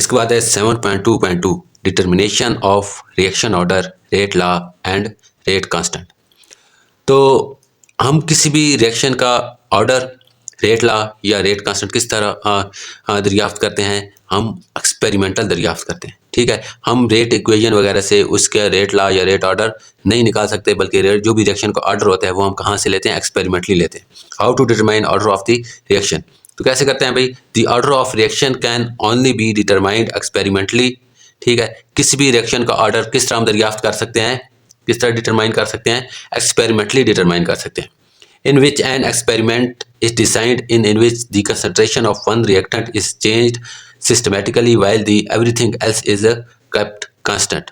इसके बाद है 7.2.2 determination of reaction order, rate law and rate constant. तो हम किसी भी रिएक्शन का ऑर्डर, रेट लॉ या रेट कांस्टेंट किस तरह दरियाफ्त करते हैं? हम एक्सपेरिमेंटल दरियाफ्त करते हैं। ठीक है, हम रेट इक्वेशन वगैरह से उसके रेट लॉ या रेट ऑर्डर नहीं निकाल सकते, बल्कि रेट जो भी रिएक्शन का ऑर्डर होता है वो हम कहाँ से लेते हैं? एक्सपेरिमेंटली लेते हैं। How to determine order of the reaction? तो कैसे करते हैं भाई? The order of reaction can only be determined experimentally. ठीक है, किसी भी रिएक्शन का ऑर्डर किस तरह हम दरियाफ्त कर सकते हैं, किस तरह डिटरमाइन कर सकते हैं? एक्सपेरिमेंटली डिटरमाइन कर सकते हैं। In which an experiment is designed in which the concentration of one reactant is changed systematically while the everything else is kept constant।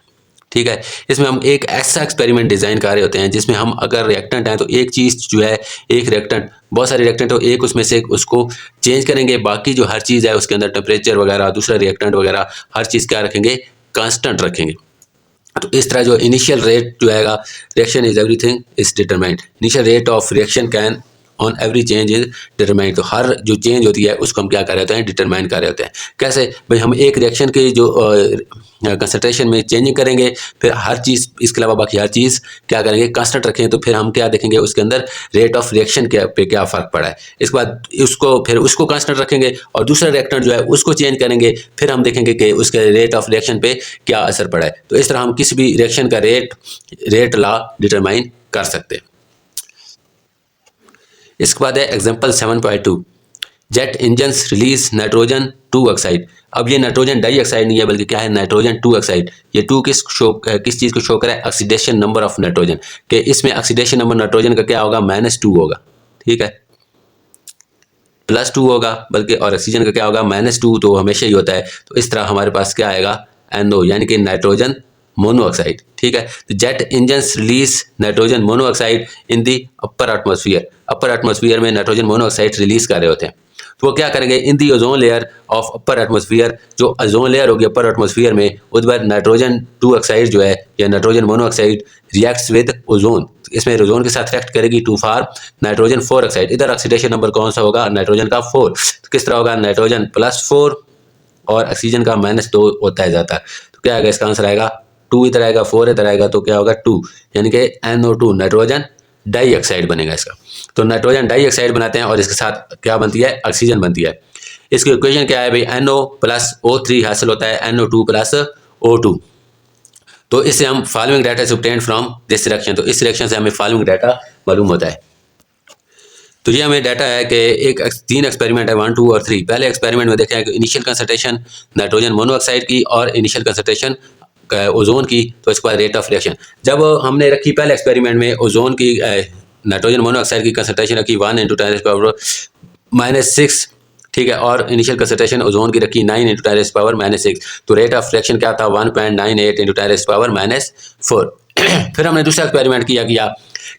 ठीक है, इसमें हम एक ऐसा एक्सपेरिमेंट डिज़ाइन कर रहे होते हैं जिसमें हम अगर रिएक्टेंट हैं तो एक चीज़ जो है, एक रिएक्टेंट, बहुत सारे रिएक्टेंट हो, एक उसमें से उसको चेंज करेंगे, बाकी जो हर चीज़ है उसके अंदर टेम्परेचर वगैरह, दूसरा रिएक्टेंट वगैरह, हर चीज़ क्या रखेंगे? कांस्टेंट रखेंगे। तो इस तरह जो इनिशियल रेट जो है reaction is everything is determined, initial rate of reaction can on every change is determined. तो हर जो चेंज होती है उसको हम क्या कर रहे होते हैं? डिटरमाइन कर रहे होते हैं। कैसे भाई? हम एक रिएक्शन के जो कंसंट्रेशन में चेंजिंग करेंगे, फिर हर चीज़, इसके अलावा बाकी हर चीज़ क्या करेंगे? कांस्टेंट रखेंगे, तो फिर हम क्या देखेंगे? उसके अंदर रेट ऑफ रिएक्शन पे क्या फ़र्क पड़ा है। इसके बाद उसको कांस्टेंट रखेंगे और दूसरा रिएक्टेंट जो है उसको चेंज करेंगे, फिर हम देखेंगे कि उसके रेट ऑफ रिएक्शन पे क्या असर पड़ा है। तो इस तरह हम किसी भी रिएक्शन का रेट लॉ डिटरमाइन कर सकते हैं। इसके बाद है example 7.2 jet engines release nitrogen 2 oxide. अब ये नाइट्रोजन डाइऑक्साइड नहीं है, बल्कि क्या है? Nitrogen 2 oxide. ये 2 किस चीज़ को शो करा है? ऑक्सीडेशन नंबर ऑफ नाइट्रोजन, कि इसमें ऑक्सीडेशन नंबर नाइट्रोजन का क्या होगा? -2 होगा। ठीक है, +2 होगा बल्कि, और ऑक्सीजन का क्या होगा? -2, तो हमेशा ही होता है। तो इस तरह हमारे पास क्या आएगा? NO, यानी कि नाइट्रोजन मोनोऑक्साइड। ठीक है, तो jet engines release nitrogen monoxide in the upper atmosphere. Upper atmosphere में नाइट्रोजन मोनोऑक्साइड रिलीज कर रहे होते हैं। तो वो क्या करेंगे? In the ozone layer of upper atmosphere, जो ओजोन लेयर होगी अपर एटमॉस्फेयर में, उस पर नाइट्रोजन 2 ऑक्साइड जो है या nitrogen monoxide reacts with ozone. इसमें ओजोन के साथ रिएक्ट करेगी टू फॉर नाइट्रोजन 4 ऑक्साइड। इधर ऑक्सीडेशन नंबर कौन सा होगा? नाइट्रोजन का 4। तो किस तरह होगा? नाइट्रोजन +4 और ऑक्सीजन का -2 होता है जाता है। तो क्या आएगा? इसका आंसर आएगा 2 इधर आएगा, 4 इधर आएगा, तो क्या होगा? 2, यानी कि NO2 नाइट्रोजन डाइऑक्साइड बनेगा इसका। तो नाइट्रोजन डाइऑक्साइड बनाते हैं और इसके साथ क्या बनती है? ऑक्सीजन बनती है। इसकी इक्वेशन क्या है भाई? NO + O3 हासिल होता है NO2 + O2। तो इससे हम following data is obtained from this reaction. तो इस रिएक्शन से हमें फॉलोइंग डाटा मालूम होता है। तो ये हमें डाटा है कि 3 एक्सपेरिमेंट है, 1, 2 और 3। पहले एक्सपेरिमेंट में देखा है कि इनिशियल कंसंट्रेशन नाइट्रोजन मोनोऑक्साइड की और इनिशियल कंसंट्रेशन ओजोन की, तो इसके बाद रेट ऑफ रिएक्शन। जब हमने रखी पहले एक्सपेरिमेंट में ओजोन की, नाइट्रोजन मोनोऑक्साइड की कंसंट्रेशन रखी 1 × 10⁻⁶, ठीक है, और इनिशियल कंसंट्रेशन ओजोन की रखी 9 × 10⁻⁶, तो रेट ऑफ रिएक्शन क्या था? 1.98 × 10⁻⁴। फिर हमने दूसरा एक्सपेरिमेंट किया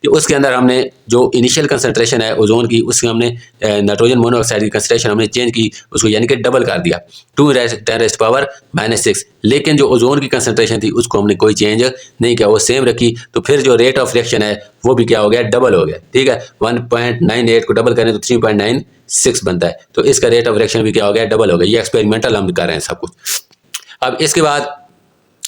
कि उसके अंदर हमने जो इनिशियल कंसंट्रेशन है ओजोन की, उसके हमने नाइट्रोजन मोनोऑक्साइड की कंसंट्रेशन हमने चेंज की, उसको यानी कि डबल कर दिया 2 × 10⁻⁶। लेकिन जो ओजोन की कंसंट्रेशन थी उसको हमने कोई चेंज नहीं किया, वो सेम रखी। तो फिर जो रेट ऑफ रिएक्शन है वो भी क्या हो गया? डबल हो गया। ठीक है, 1.98 को डबल करें तो 3.96 बनता है। तो इसका रेट ऑफ रिएक्शन भी क्या हो गया? डबल हो गया। ये एक्सपेरिमेंटल हम कर रहे हैं सब कुछ। अब इसके बाद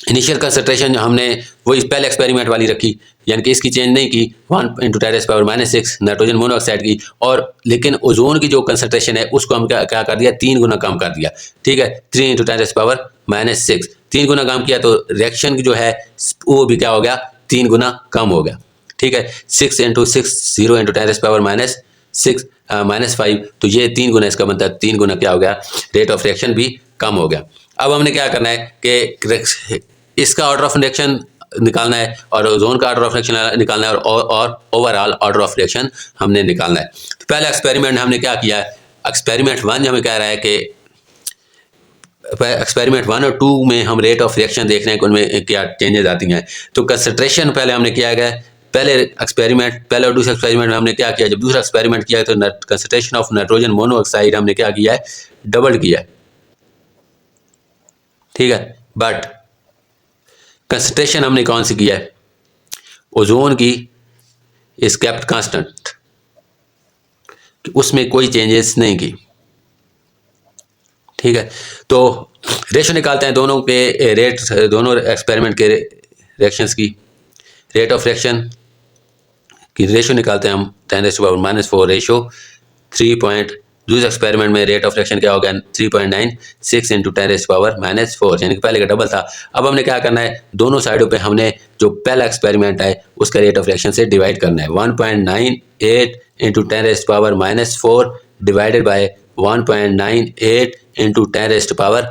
इनिशियल कंसंट्रेशन हमने वही पहले एक्सपेरिमेंट वाली रखी, यानी कि इसकी चेंज नहीं की, 1 × 10⁻⁶ नाइट्रोजन मोनोऑक्साइड की, और लेकिन ओजोन की जो कंसंट्रेशन है उसको हम क्या कर दिया? 3 गुना कम कर दिया। ठीक है, 3 × 10⁻⁶, 3 गुना कम किया, तो रिएक्शन जो है वो भी क्या हो गया? 3 गुना कम हो गया। ठीक है, 6 × 6 0 × 10⁻⁶-5, तो ये 3 गुना इसका बनता है, 3 गुना क्या हो गया? रेट ऑफ रिएक्शन भी कम हो गया। अब हमने क्या करना है कि इसका ऑर्डर ऑफ रिएक्शन निकालना है और ओजोन का ऑर्डर ऑफ रिएक्शन निकालना है और ओवरऑल ऑर्डर ऑफ रिएक्शन हमने निकालना है। तो पहला एक्सपेरिमेंट हमने क्या किया है? एक्सपेरिमेंट 1 हमें कह रहा है कि एक्सपेरिमेंट 1 और 2 में हम रेट ऑफ रिएक्शन देख रहे हैं कि उनमें क्या चेंजेस आती हैं। तो कंसंट्रेशन पहले हमने किया गया, पहले और दूसरे एक्सपेरिमेंट में हमने क्या किया? जब दूसरा एक्सपेरिमेंट किया तो कंसंट्रेशन ऑफ नाइट्रोजन मोनोऑक्साइड हमने क्या किया है? डबल किया है। ठीक है, बट कंसंट्रेशन हमने कौन सी किया है? ओजोन की इज केप्ट कांस्टेंट, उसमें कोई चेंजेस नहीं की। ठीक है, तो रेशो निकालते हैं दोनों के रेट, दोनों एक्सपेरिमेंट के रिएक्शंस की रेट ऑफ रिएक्शन की रेशो निकालते हैं हम 10⁻⁻⁴ रेशो 3 दूसरे एक्सपेरिमेंट में रेट ऑफ रिएक्शन क्या हो गया 3.96 इंटू 10⁻⁻⁴, यानी कि पहले का डबल था। अब हमने क्या करना है, दोनों साइडों पे हमने जो पहला एक्सपेरिमेंट है उसका रेट ऑफ रिएक्शन से डिवाइड करना है। 1.98 into 10⁻⁻⁴ divided by 1.98 into 10⁻⁻⁴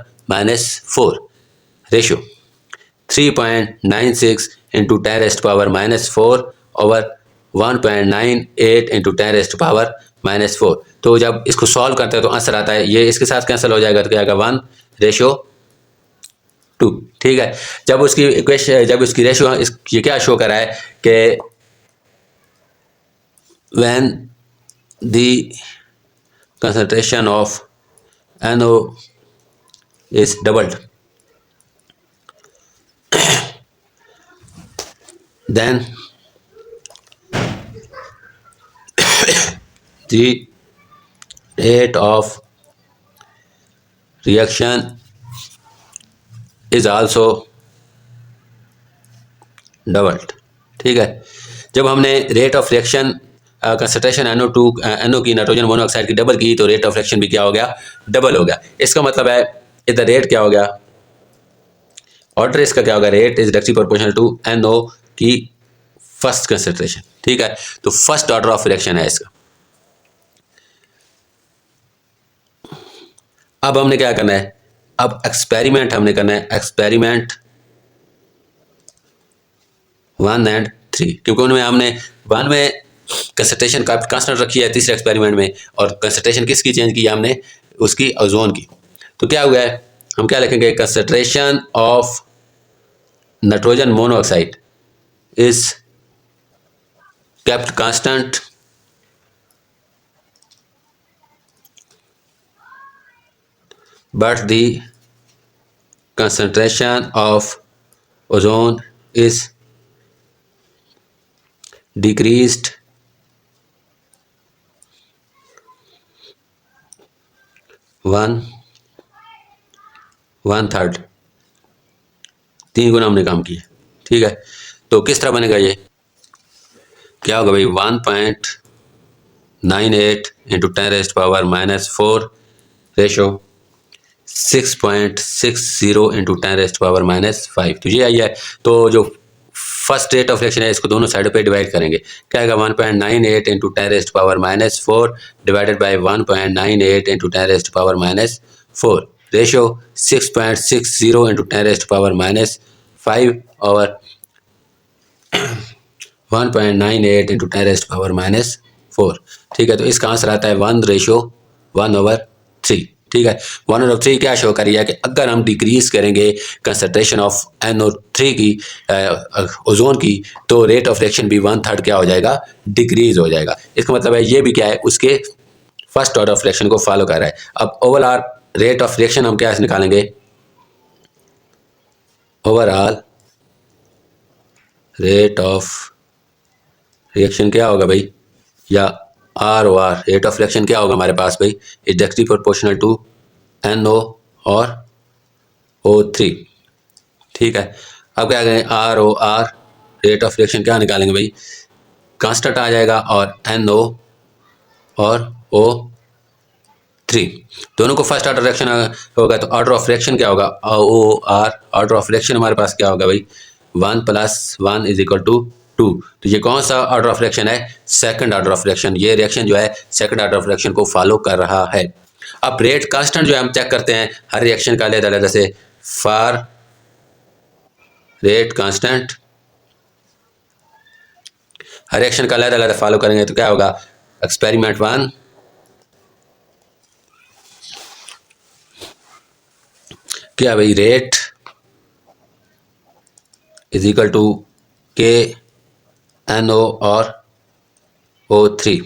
ratio 3.96 into 10⁻⁻⁴ over 1.98 into 10⁻⁻⁴। तो जब इसको सॉल्व करते हैं तो आंसर आता है, ये इसके साथ कैंसिल हो जाएगा तो क्या आएगा 1:2। ठीक है, जब उसकी इक्वेशन, जब उसकी रेशियो ये क्या शो कर रहा है कि when the concentration of NO is doubled then the rate of reaction is also doubled। ठीक है, जब हमने rate of reaction concentration NO की नाइट्रोजन मोनोऑक्साइड की डबल की तो रेट ऑफ रिएक्शन भी क्या हो गया, डबल हो गया। इसका मतलब है इधर रेट क्या हो गया, ऑर्डर इसका क्या होगा, rate is directly proportional to NO की फर्स्ट कंसंट्रेशन। ठीक है, तो फर्स्ट ऑर्डर ऑफ रिएक्शन है इसका। अब हमने क्या करना है, अब एक्सपेरिमेंट हमने करना है, एक्सपेरिमेंट 1 और 3, क्योंकि उनमें हमने 1 में कंसंट्रेशन कांस्टेंट रखी है तीसरे एक्सपेरिमेंट में, और कंसंट्रेशन किसकी चेंज की है हमने, उसकी ओजोन की। तो क्या हुआ है, हम क्या लिखेंगे, concentration of nitrogen monoxide is kept constant but the concentration of ozone is decreased 1/3। 3 गुना हमने काम किया। ठीक है, तो किस तरह बनेगा, ये क्या होगा भाई, 1.98 इंटू 10⁻⁻⁴ रेशो 6.60 इंटू 10⁻⁻⁵। तो ये आई है। तो जो फर्स्ट रेट ऑफ रिएक्शन है इसको दोनों साइडों पे डिवाइड करेंगे, क्या आएगा 1.98 into 10⁻⁴ divided by 1.98 into 10⁻⁴ ratio 6.60 into 10⁻⁵ और 1.98 इंटू 10⁻⁴। ठीक है, तो इसका आंसर आता है 1:1/3। ठीक है, 1/3 क्या शो करिए कि अगर हम डिक्रीज करेंगे कंसंट्रेशन ऑफ NO3 की ओजोन की, तो रेट ऑफ रिएक्शन भी 1/3 क्या हो जाएगा, डिक्रीज हो जाएगा। इसका मतलब है ये भी क्या है, उसके फर्स्ट ऑर्डर ऑफ रिएक्शन को फॉलो कर रहा है। अब ओवरऑल रेट ऑफ रिएक्शन हम क्या निकालेंगे, ओवरऑल रेट ऑफ रिएक्शन क्या होगा भाई, या ROR रेट ऑफ रिएक्शन क्या होगा हमारे पास भाई, is directly proportional to NO और O3। ठीक है, अब क्या करें, ROR रेट ऑफ रिएक्शन क्या निकालेंगे भाई, कांस्टेंट आ जाएगा और NO और O3 दोनों को फर्स्ट ऑर्डर रिएक्शन होगा, तो ऑर्डर ऑफ रिएक्शन क्या होगा, OR ऑर्डर ऑफ रिएक्शन हमारे पास क्या होगा भाई, 1 + 1 = 2। तो ये कौन सा ऑर्डर ऑफ रिएक्शन है, सेकंड ऑर्डर ऑफ रिएक्शन। ये रिएक्शन जो है सेकंड ऑर्डर ऑफ रिएक्शन को फॉलो कर रहा है। अब रेट कांस्टेंट जो है हम चेक करते हैं हर रिएक्शन का अलग-अलग, जैसे for rate constant her reaction का अलग-अलग फॉलो करेंगे तो क्या होगा, एक्सपेरिमेंट 1 क्या भाई, रेट = K NO और O3।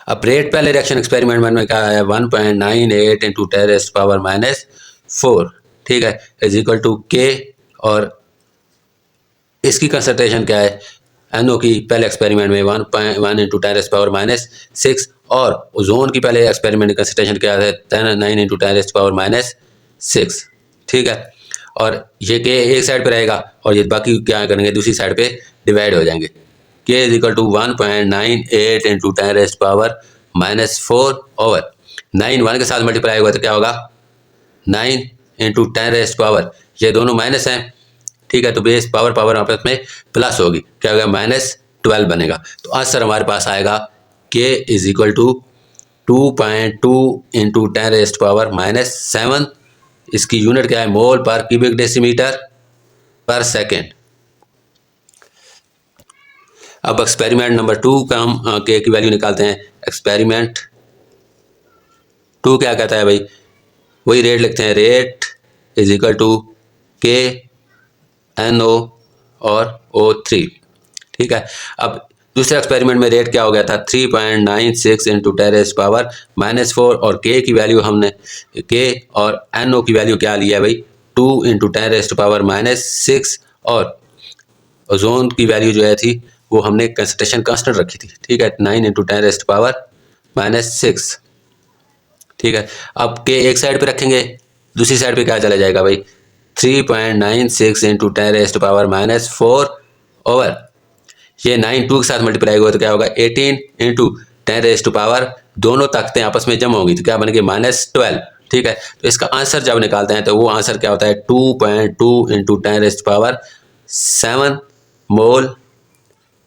अब रेट पहले रिएक्शन एक्सपेरिमेंट में क्या है, 1.98 इंटू 10⁻⁴। ठीक है, = K और इसकी कंसंट्रेशन क्या है, NO की पहले एक्सपेरिमेंट में 1.1 इंटू 10⁻⁶ और ओजोन की पहले एक्सपेरिमेंट की कंसंट्रेशन क्या है 9 इंटू 10⁻⁴। 6, ठीक है। और ये के एक साइड पे रहेगा और ये बाकी क्या करेंगे दूसरी साइड पे डिवाइड हो जाएंगे। K is equal to 1.98 into 10⁻⁻⁴ over 9 1 के साथ मल्टीप्लाई हुआ तो क्या होगा 9 इंटू 10⁻, ये दोनों माइनस हैं, ठीक है। तो बेस पावर पावर आपस में प्लस होगी, क्या होगा -12 बनेगा। तो आंसर हमारे पास आएगा के इज इक्वल टू 2.2 इंटू 10⁻⁻7। इसकी यूनिट क्या है मोल पर क्यूबिक डेसीमीटर पर सेकेंड। अब एक्सपेरिमेंट नंबर 2 का हम के की वैल्यू निकालते हैं। एक्सपेरिमेंट 2 क्या कहता है भाई, वही रेट लिखते हैं, रेट इज इक्वल टू के NO और O3, ठीक है। अब दूसरे एक्सपेरिमेंट में रेट क्या हो गया था 3.96 इंटू 10⁻⁻4 और के की वैल्यू हमने के और NO की वैल्यू क्या लिया भाई 2 इंटू 10⁻⁻6 और ओजोन की वैल्यू जो है थी वो हमने कंसंट्रेशन कांस्टेंट रखी थी, ठीक है 9 इंटू 10⁻⁻6, ठीक है। अब के एक साइड पे रखेंगे, दूसरी साइड पे क्या चला जाएगा भाई 3.96 इंटू 10⁻⁻4 ओवर ये 9 2 के साथ मल्टीप्लाई हुआ तो क्या होगा 18 इंटू 10⁻, दोनों ताकतें आपस में जमा होंगी तो क्या बनेगी -12, ठीक है। तो इसका आंसर जब निकालते हैं तो वो आंसर क्या होता है 2.2 इंटू 10⁻7 मोल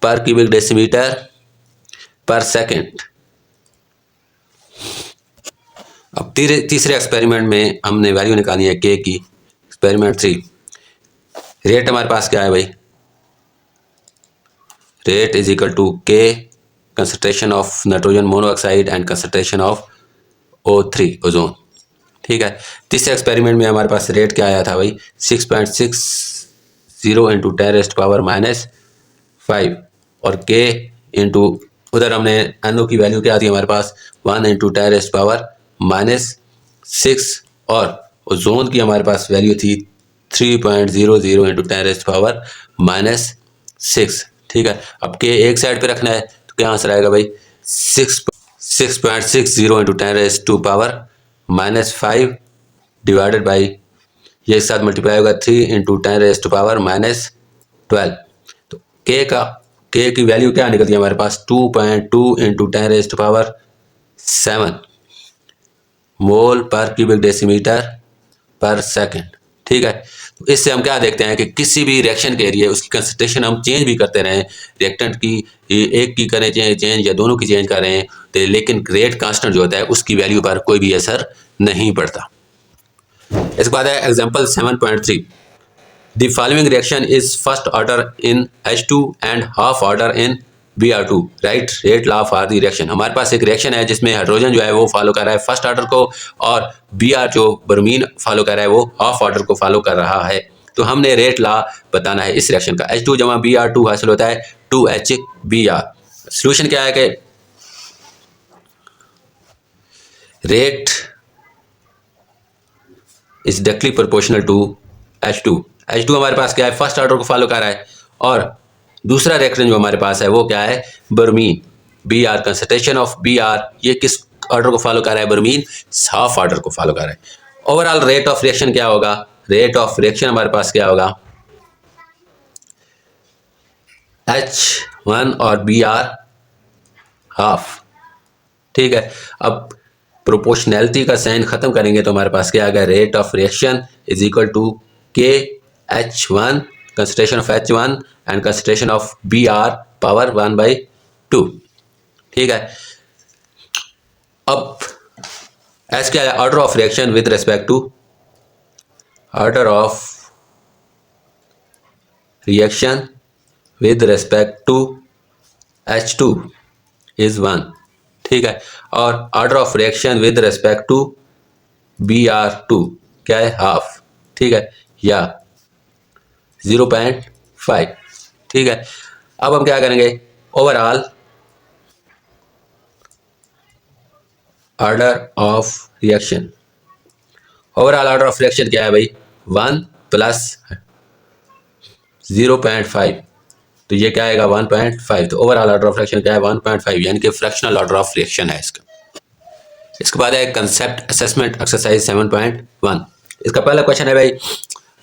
पर क्यूबिक डेसीमीटर पर सेकेंड। अब तीसरे एक्सपेरिमेंट में हमने वैल्यू निकाली है के की। एक्सपेरिमेंट 3, रेट हमारे पास क्या है भाई, रेट इज इक्वल टू के concentration of nitrogen monoxide and concentration of O3 ozone, ठीक है। तीसरे एक्सपेरिमेंट में हमारे पास रेट क्या आया था भाई 6.60 इंटू 10⁻⁵ और के इंटू उधर हमने NO की वैल्यू क्या थी हमारे पास 1 इंटू 10⁻⁶ और ओजोन की हमारे पास वैल्यू थी 3.00 इंटू 10⁻⁻6, ठीक है। अब के एक साइड पे रखना है तो क्या आंसर आएगा भाई 6.60 इंटू 10⁻⁻5 डिवाइडेड बाई ये एक साथ मल्टीप्लाई होगा 3 इंटू 10⁻12। तो के की वैल्यू क्या निकलती है हमारे पास 2.2 इंटू 10⁻7 मोल पर क्यूबिक डेसीमीटर पर सेकेंड, ठीक है। तो इससे हम क्या देखते हैं कि किसी भी रिएक्शन के लिए उसकी कंसंट्रेशन हम चेंज भी करते रहें, रिएक्टेंट की एक की करें चेंज या दोनों की चेंज करें तो लेकिन रेट कांस्टेंट जो होता है उसकी वैल्यू पर कोई भी असर नहीं पड़ता। इसके बाद है example 7.3, the following reaction is first order in H2 and half order in Br2, right rate law for the reaction. हमारे पास एक रिएक्शन है जिसमें हाइड्रोजन जो है वो फॉलो कर रहा है फर्स्ट ऑर्डर को और Br जो ब्रोमीन फॉलो कर रहा है वो हाफ ऑर्डर को फॉलो कर रहा है। तो हमने रेट लॉ बताना है इस रिएक्शन का। H2 जमा Br2 हासिल होता है 2HBr। सोल्यूशन क्या है कि rate is directly proportional to H2। H2 हमारे पास क्या है फर्स्ट ऑर्डर को फॉलो कर रहा है और दूसरा रिएक्शन जो हमारे पास है वो क्या है bromine Br, concentration of Br ये किस ऑर्डर को फॉलो कर रहा है ब्रोमीन हाफ ऑर्डर को फॉलो कर रहा है। ओवरऑल रेट ऑफ रिएक्शन क्या होगा, रेट ऑफ रिएक्शन हमारे पास क्या होगा H1 और Br हाफ, ठीक है। अब प्रोपोर्शनैलिटी का साइन खत्म करेंगे तो हमारे पास क्या आ गया rate of reaction is equal to K H1 concentration of H1 and concentration of Br power 1/2, ठीक है। अब एस क्या है order of reaction with respect to order of reaction with respect to H2 is 1, ठीक है। और order of reaction with respect to Br2 क्या है हाफ, ठीक है, या 0.5, ठीक है। अब हम क्या करेंगे overall order of reaction, overall order of reaction क्या है भाई 1 प्लस 0.5 तो ये क्या आएगा 1.5। तो ओवरऑल ऑर्डर ऑफ रिएक्शन क्या है 1.5 यानी कि फ्रैक्शनल ऑर्डर ऑफ रिएक्शन है इसका। इसके बाद है कंसेप्ट असेसमेंट एक्सरसाइज 7.1, इसका पहला क्वेश्चन है भाई,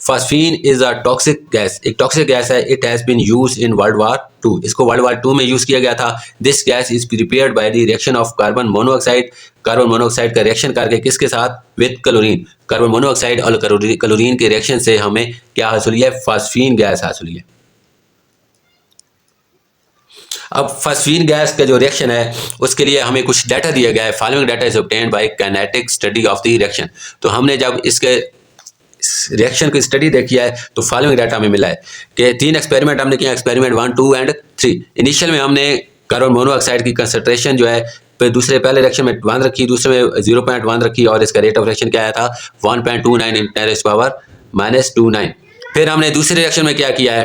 phosphine is a toxic gas, एक टॉक्सिक गैस है, it has been used in world war two, इसको वर्ल्ड वार टू में यूज किया गया था। This gas is prepared by the reaction of carbon monoxide, carbon monoxide का reaction करके किसके साथ, विद क्लोरीन, कार्बन मोनोऑक्साइड और क्लोरीन के रिएक्शन से हमें क्या हासिल हुई है, फास्फीन गैस हासिल हुई है। अब फास्फीन गैस का जो रिएक्शन है उसके लिए हमें कुछ डाटा दिया गया है, following data is obtained by kinetic study of the reaction. तो हमने जब इसके रिएक्शन की स्टडी देखी है तो फॉलोइंग डाटा हमें मिला है कि 3 एक्सपेरिमेंट हमने किया, एक्सपेरिमेंट 1, 2 एंड 3। इनिशियल में हमने कार्बन मोनोऑक्साइड की कंसंट्रेशन जो है पहले रिएक्शन में 1 रखी, दूसरे में 0.1 रखी और इसका रेट ऑफ रिएक्शन क्या आया था 1.29 × 10⁻⁻²9। फिर हमने दूसरे रिएक्शन में क्या किया है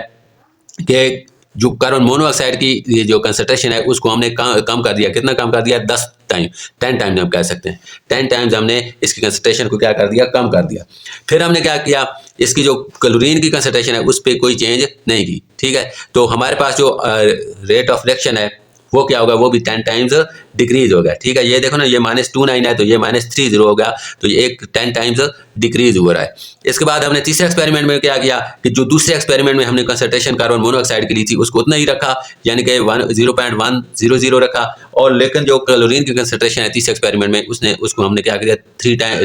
कि जो कार्बन मोनोऑक्साइड की ये जो कंसंट्रेशन है उसको हमने कम कर दिया, कितना कम कर दिया, 10 टाइम हम कह सकते हैं, 10 टाइम्स हमने इसकी कंसंट्रेशन को क्या कर दिया, कम कर दिया। फिर हमने क्या किया, इसकी जो क्लोरीन की कंसंट्रेशन है उस पर कोई चेंज नहीं की, ठीक है। तो हमारे पास जो रेट ऑफ रिएक्शन है वो क्या होगा, वो भी 10 टाइम्स डिक्रीज हो गया, ठीक है। ये देखो ना, ये -29 है तो ये -30 हो गया, तो ये एक 10 टाइम्स डिक्रीज हो रहा है। इसके बाद हमने तीसरे एक्सपेरिमेंट में क्या किया कि जो दूसरे एक्सपेरिमेंट में हमने कंसंट्रेशन कार्बन मोनोऑक्साइड की ली थी उसको उतना ही रखा, यानी कि 0.100 रखा, और लेकिन जो क्लोरीन की कंसंट्रेशन है तीसरे एक्सपेरिमेंट में उसको हमने क्या किया,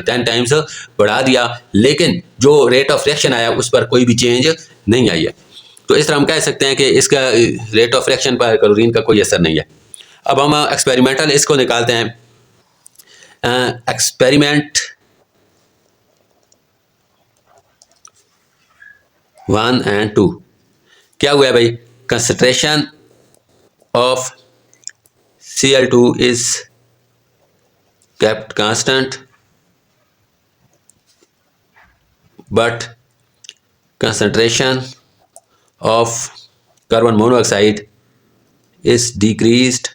10 टाइम्स बढ़ा दिया, लेकिन जो रेट ऑफ रिएक्शन आया उस पर कोई भी चेंज नहीं आई है। तो इस तरह हम कह सकते हैं कि इसका रेट ऑफ रिएक्शन पर क्लोरीन का कोई असर नहीं है। अब हम एक्सपेरिमेंटल इसको निकालते हैं, एक्सपेरिमेंट 1 एंड 2। क्या हुआ है भाई, concentration of Cl2 is kept constant but concentration of carbon monoxide is decreased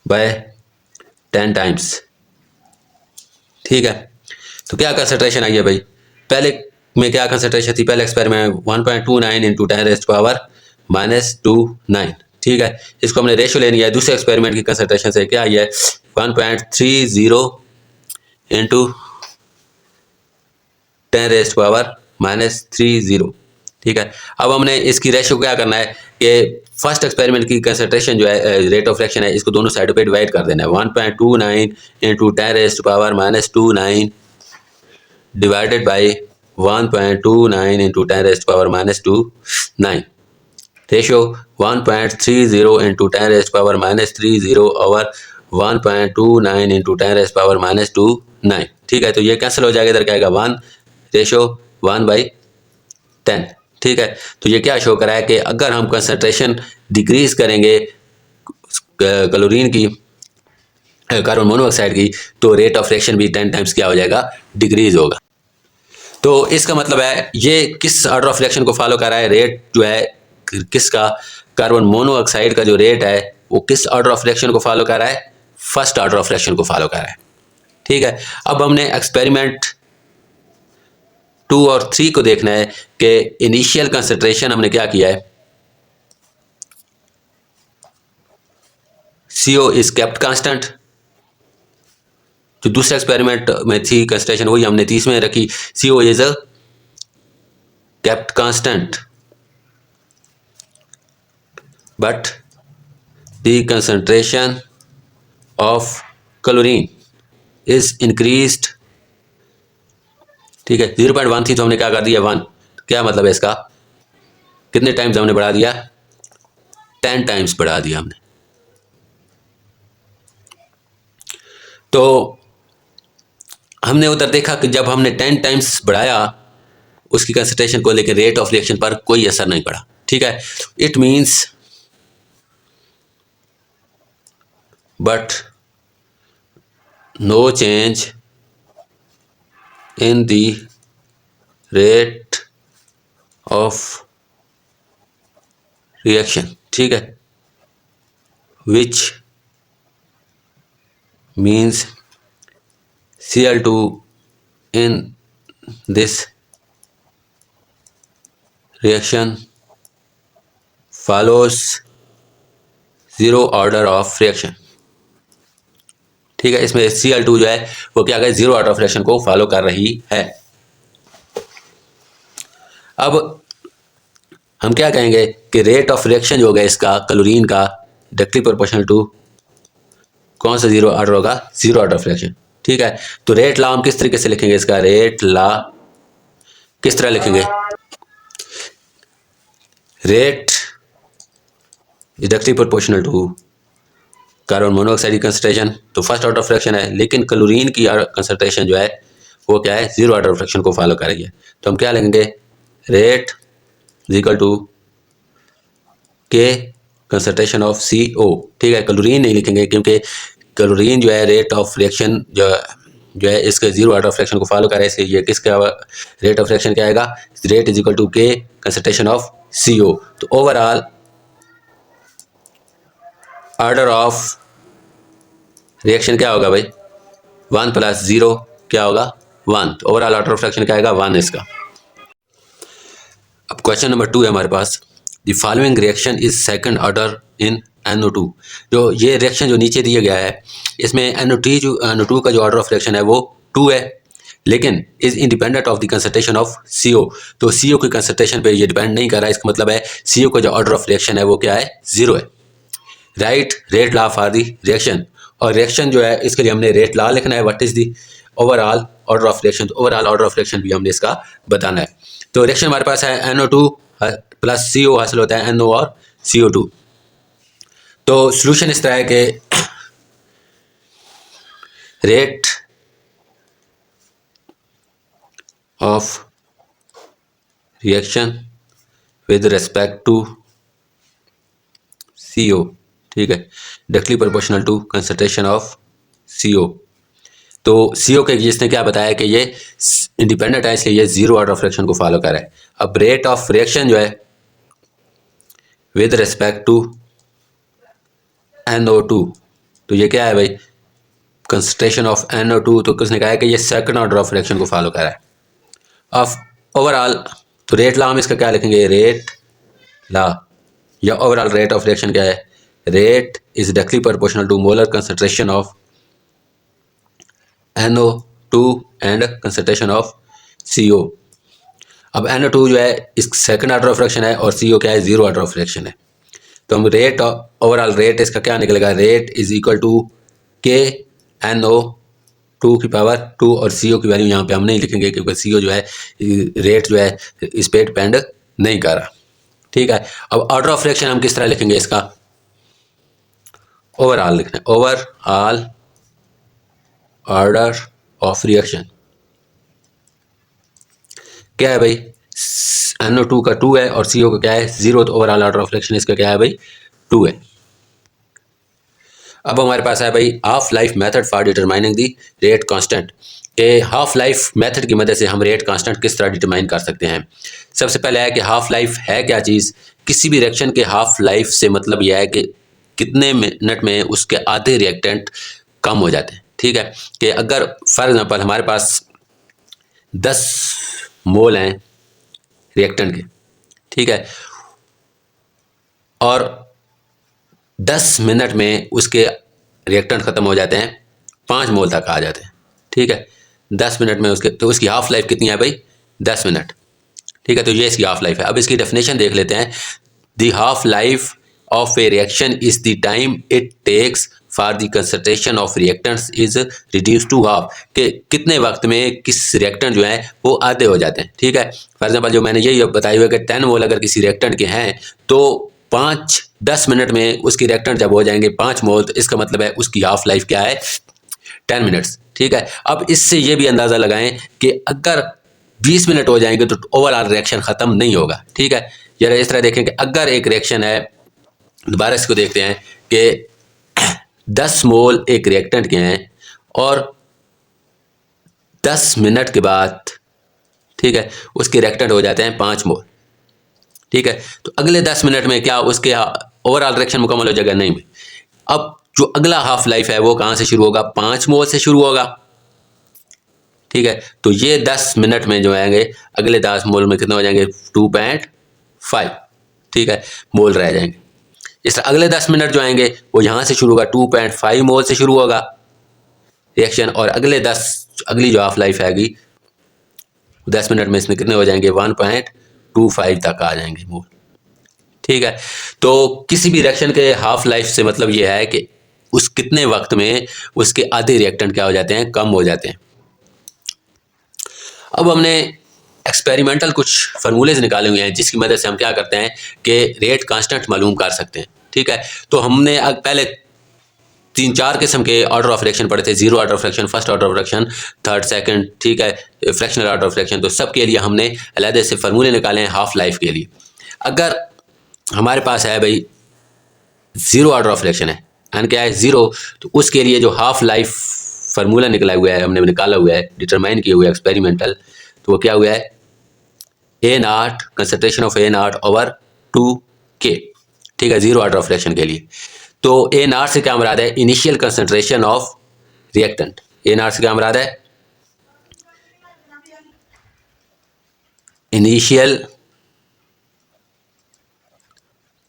by 10 times, ठीक है। तो क्या कंसंट्रेशन आई है भाई, पहले में क्या कंसंट्रेशन थी, पहले एक्सपेरिमेंट 1.29 × 10⁻⁻²9, ठीक है। इसको हमने रेशियो लेनी है दूसरे एक्सपेरिमेंट की कंसंट्रेशन से, क्या आई है 1.30 × 10⁻⁻30, ठीक है। अब हमने इसकी रेशियो क्या करना है कि फर्स्ट एक्सपेरिमेंट की कंसंट्रेशन जो है रेट ऑफ रिएक्शन है इसको दोनों साइडों पे डिवाइड कर देना है, 1.29 × 10⁻⁻² डिवाइडेड बाय 1.29 × 10⁻⁻²9, रेशियो 1.30 × 10⁻⁻30 ओवर 1.29 × 10⁻⁻²9, ठीक है। तो ये कैंसिल हो जाएगा, इधर क्या आएगा 1, रेशियो 1/10, ठीक है। तो ये क्या शो करा है कि अगर हम कंसंट्रेशन डिक्रीज करेंगे क्लोरीन की, कार्बन मोनोऑक्साइड की, तो रेट ऑफ रिएक्शन भी 10 टाइम्स क्या हो जाएगा, डिक्रीज होगा। तो इसका मतलब है ये किस ऑर्डर ऑफ रिएक्शन को फॉलो कर रहा है, रेट जो है किसका, कार्बन मोनोऑक्साइड का जो रेट है वो किस ऑर्डर ऑफ रिएक्शन को फॉलो कर रहा है, फर्स्ट ऑर्डर ऑफ रिएक्शन को फॉलो कर रहा है, ठीक है। अब हमने एक्सपेरिमेंट 2 और 3 को देखना है कि इनिशियल कंसंट्रेशन हमने क्या किया है, CO इज केप्ट कांस्टेंट, जो दूसरे एक्सपेरिमेंट में थी कंसंट्रेशन वही हमने 30 में रखी, CO is kept constant but the concentration of chlorine is increased, ठीक है। 0.1 थी तो हमने क्या कर दिया 1, क्या मतलब है इसका, कितने टाइम्स हमने बढ़ा दिया, 10 टाइम्स बढ़ा दिया हमने। तो हमने उधर देखा कि जब हमने 10 टाइम्स बढ़ाया उसकी कंसंट्रेशन को, लेकर रेट ऑफ रिएक्शन पर कोई असर नहीं पड़ा, ठीक है। It means but no change in the rate of reaction, ठीक है, which means Cl2 in this reaction follows zero order of reaction, ठीक है, इसमें Cl2 जो है वो क्या है, जीरो ऑर्डर ऑफ रिएक्शन को फॉलो कर रही है। अब हम क्या कहेंगे कि रेट ऑफ रिएक्शन जो होगा इसका क्लोरीन का डायरेक्टली प्रोपोर्शनल टू कौन सा जीरो ऑर्डर होगा, जीरो ऑर्डर ऑफ रिएक्शन। ठीक है, तो रेट लॉ हम किस तरीके से लिखेंगे, इसका रेट लॉ किस तरह लिखेंगे, rate is directly proportional to carbon monoxide की कंसंट्रेशन, तो फर्स्ट ऑर्डर ऑफ रिएक्शन है, लेकिन क्लोरीन की कंसंट्रेशन जो है वो क्या है, जीरो ऑर्डर ऑफ रिएक्शन को फॉलो करेगी। तो हम क्या लिखेंगे, रेट इज इक्वल टू के कंसंट्रेशन ऑफ CO। ठीक है, क्लोरीन नहीं लिखेंगे क्योंकि क्लोरीन जो है रेट ऑफ रिएक्शन जो है इसके जीरो ऑर्डर ऑफ रिएक्शन को फॉलो करे, इसलिए ये किसका रेट ऑफ रिएक्शन क्या आएगा, रेट इज इक्वल टू के कंसंट्रेशन ऑफ CO। तो ओवरऑल ऑर्डर ऑफ रिएक्शन क्या होगा भाई, 1 + 0 क्या होगा 1, तो ओवरऑल ऑर्डर ऑफ रिएक्शन क्या आएगा 1 इसका। अब क्वेश्चन नंबर 2 है हमारे पास, the following reaction is second order in NO2। जो ये रिएक्शन जो नीचे दिया गया है इसमें NO2 का जो ऑर्डर ऑफ रिएक्शन है वो 2 है, लेकिन is independent of the concentration of CO। तो CO की कंसंट्रेशन पे ये डिपेंड नहीं कर रहा है, इसका मतलब है CO का जो ऑर्डर ऑफ रिएक्शन है वो क्या है, 0 है। Right rate law for the reaction, और रिएक्शन जो है इसके लिए हमने रेट लॉ लिखना है, what is the overall order of reaction, तो ओवरऑल ऑर्डर ऑफ रिएक्शन भी हमने इसका बताना है। तो रिएक्शन हमारे पास है NO2 + CO हासिल होता है NO और CO2। तो सॉल्यूशन इस तरह है कि rate of reaction with respect to CO, ठीक है, directly proportional to concentration of CO। तो CO के जिसने क्या बताया कि ये इंडिपेंडेंट है, इसलिए ये जीरो ऑर्डर ऑफ रिएक्शन को फॉलो कर रहा है। अब रेट ऑफ रिएक्शन जो है विद रिस्पेक्ट टू NO2, तो ये क्या है भाई, कंसंट्रेशन ऑफ NO2, तो किसने कहा है कि ये सेकंड ऑर्डर ऑफ रिएक्शन को फॉलो कर रहा है। ऑफ ओवरऑल, तो रेट लॉ हम इसका क्या लिखेंगे, रेट लॉ या ओवरऑल रेट ऑफ रिएक्शन क्या है, rate is directly proportional to molar concentration of NO2 and concentration of CO। अब NO2 जो है इस सेकंड ऑर्डर ऑफ रिएक्शन है और CO क्या है, जीरो ऑर्डर ऑफ रिएक्शन है। तो हम रेट ओवरऑल रेट इसका क्या निकलेगा, रेट इज इक्वल टू के NO2 की पावर 2, और CO की वैल्यू यहाँ पे हम नहीं लिखेंगे क्योंकि CO जो है रेट जो है इस पे डिपेंड नहीं कर रहा। ठीक है, अब ऑर्डर ऑफ रिएक्शन हम किस तरह लिखेंगे, इसका ओवरऑल लिखना है, ओवरऑल ऑर्डर ऑफ रिएक्शन क्या है भाई, NO2 का 2 है और CO का क्या है 0, तो ओवरऑल ऑर्डर ऑफ रिएक्शन इसका क्या है भाई 2 है। अब हमारे पास है भाई half life method for determining the rate constant, के हाफ लाइफ मेथड की मदद से हम रेट कांस्टेंट किस तरह डिटरमाइन कर सकते हैं। सबसे पहले है कि हाफ लाइफ है क्या चीज़, किसी भी रिएक्शन के हाफ लाइफ से मतलब यह है कि कितने मिनट में उसके आधे रिएक्टेंट कम हो जाते हैं। ठीक है, कि अगर फॉर एग्जांपल हमारे पास 10 मोल हैं रिएक्टेंट के, ठीक है, और 10 मिनट में उसके रिएक्टेंट ख़त्म हो जाते हैं, 5 मोल तक आ जाते हैं। ठीक है, 10 मिनट में उसके, तो उसकी हाफ लाइफ कितनी है भाई 10 मिनट। ठीक है, तो ये इसकी हाफ लाइफ है। अब इसकी डेफिनेशन देख लेते हैं, the half life of a reaction is the time it takes for the concentration of reactants is reduce to half, कि कितने वक्त में किस रिएक्टेंट जो है वो आधे हो जाते हैं। ठीक है, फॉर एग्जांपल जो मैंने यही बताया हुआ है कि 10 मोल अगर किसी रिएक्टेंट के हैं तो 5-10 मिनट में उसकी रिएक्टेंट जब हो जाएंगे 5 मोल, तो इसका मतलब है उसकी हाफ लाइफ क्या है 10 मिनट्स। ठीक है, अब इससे ये भी अंदाज़ा लगाएं कि अगर 20 मिनट हो जाएंगे तो ओवरऑल रिएक्शन ख़त्म नहीं होगा। ठीक है, जरा इस तरह देखें कि अगर एक रिएक्शन है, दोबारा इसको देखते हैं कि 10 मोल एक रिएक्टेंट के हैं और 10 मिनट के बाद, ठीक है, उसके रिएक्टेंट हो जाते हैं 5 मोल। ठीक है, तो अगले 10 मिनट में क्या उसके ओवरऑल रिएक्शन मुकम्मल हो जाएगा, नहीं। अब जो अगला हाफ लाइफ है वो कहाँ से शुरू होगा, 5 मोल से शुरू होगा। ठीक है, तो ये 10 मिनट में जो आएंगे अगले 10 मोल में कितने हो जाएंगे 2.5, ठीक है, मोल रह जाएंगे। इस अगले 10 मिनट जो आएंगे वो यहाँ से शुरू होगा 2.5 मोल से शुरू होगा। रिएक्शन, और अगली जो हाफ लाइफ आएगी 10 मिनट में इसमें कितने हो जाएंगे, 1.25 तक आ जाएंगे मोल। ठीक है, तो किसी भी रिएक्शन के हाफ लाइफ से मतलब ये है कि उस कितने वक्त में उसके आधे रिएक्टेंट क्या हो जाते हैं, कम हो जाते हैं। अब हमने एक्सपेरिमेंटल कुछ फार्मूलेज निकाले हुए हैं जिसकी मदद से हम क्या करते हैं कि रेट कांस्टेंट मालूम कर सकते हैं। ठीक है, तो हमने पहले 3-4 किस्म के ऑर्डर ऑफ रिएक्शन पढ़े थे, zero order of reaction, first order of reaction, third, second, ठीक है, फ्रैक्शनल ऑर्डर ऑफ रिएक्शन। तो सब के लिए हमने अलग से फार्मूले निकाले हैं हाफ लाइफ के लिए। अगर हमारे पास है भाई जीरो ऑर्डर ऑफ रिएक्शन है, एन क्या है, जीरो, तो उसके लिए जो हाफ लाइफ फार्मूला निकला हुआ है, हमने निकाला हुआ है, डिटरमाइन किया हुआ है एक्सपेरिमेंटल, तो वो क्या हुआ है, A not concentration of A not over 2K। ठीक है, जीरो ऑर्डर ऑफ रिएक्शन के लिए। तो ए नॉट से क्या मुराद है, initial concentration of reactant. A not से क्या मुराद है, इनिशियल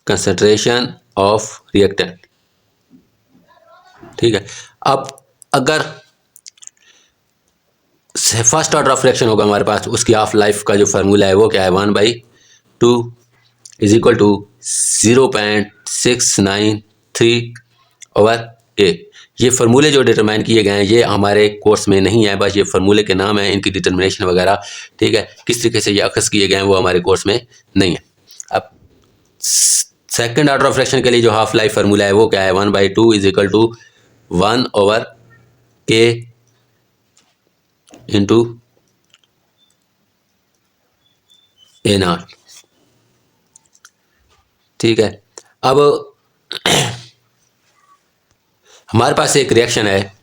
कंसंट्रेशन ऑफ रिएक्टेंट। ठीक है, अब अगर फर्स्ट ऑर्डर ऑफ रिएक्शन होगा हमारे पास, उसकी हाफ लाइफ का जो फार्मूला है वो क्या है, 1/2 इज इक्वल टू 0.693/K। ये फार्मूले जो डिटरमाइन किए गए हैं ये हमारे कोर्स में नहीं है, बस ये फार्मूले के नाम है, इनकी डिटर्मिनेशन वगैरह, ठीक है, किस तरीके से ये अखज़ किए गए हैं वो हमारे कोर्स में नहीं है। अब सेकंड ऑर्डर ऑफ रिएक्शन के लिए जो हाफ लाइफ फार्मूला है वो क्या है, 1/2 is equal to 1/K into A naught. ठीक है, अब हमारे पास एक रिएक्शन है,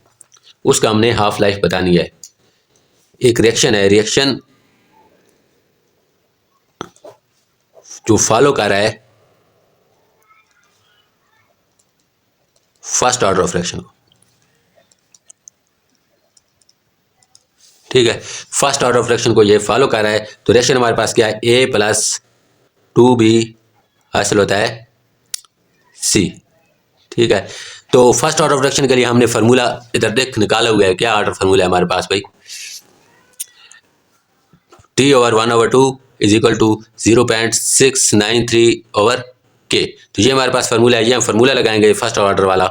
उसका हमने हाफ लाइफ बतानी है। एक रिएक्शन है, रिएक्शन जो फॉलो कर रहा है फर्स्ट ऑर्डर ऑफ रिएक्शन को। ठीक है, फर्स्ट ऑर्डर ऑफ रिएक्शन को ये फॉलो कर रहा है, तो रिएक्शन हमारे पास क्या है, A + 2B हासिल होता है C। ठीक है, तो फर्स्ट ऑर्डर ऑफ रिएक्शन के लिए हमने फार्मूला इधर देख निकाला हुआ है। क्या ऑर्डर फार्मूला है हमारे पास भाई, T/1/2 is equal to 0.693/K। तो ये हमारे पास फार्मूला है, ये हम फार्मूला लगाएंगे फर्स्ट ऑर्डर वाला,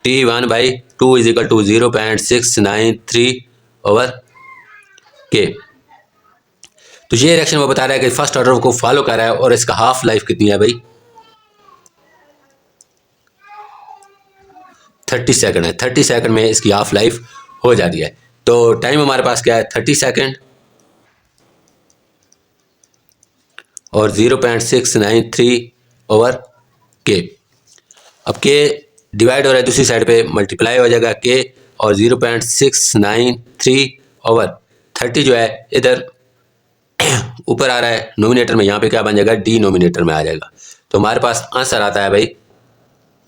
T1/2 is equal to 0.693/K। तो ये रिएक्शन वो बता रहा है कि फर्स्ट ऑर्डर को फॉलो कर रहा है और इसका हाफ लाइफ कितनी है भाई, 30 सेकंड है। 30 सेकंड में इसकी हाफ लाइफ हो जाती है। तो टाइम हमारे पास क्या है, 30 सेकंड और 0.693/K। अब K डिवाइड हो रहा है, दूसरी साइड पे मल्टीप्लाई हो जाएगा K, और 0.693/30 जो है इधर ऊपर आ रहा है नोमिनेटर में, यहाँ पे क्या बन जाएगा, डिनोमिनेटर में आ जाएगा। तो हमारे पास आंसर आता है भाई,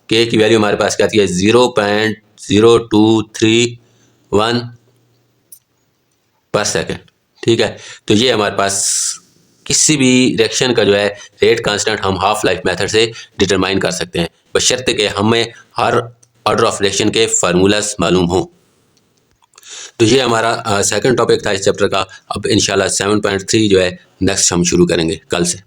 K की वैल्यू हमारे पास क्या आती है, 0.0231/सेकंड। ठीक है, तो ये हमारे पास किसी भी रिएक्शन का जो है रेट कांस्टेंट हम हाफ लाइफ मेथड से डिटरमाइन कर सकते हैं, बशर्ते कि हमें हर ऑर्डर ऑफ रिएक्शन के फार्मूलाज मालूम हों। तो ये हमारा सेकंड टॉपिक था इस चैप्टर का। अब इंशाल्लाह 7.3 जो है नेक्स्ट हम शुरू करेंगे कल से।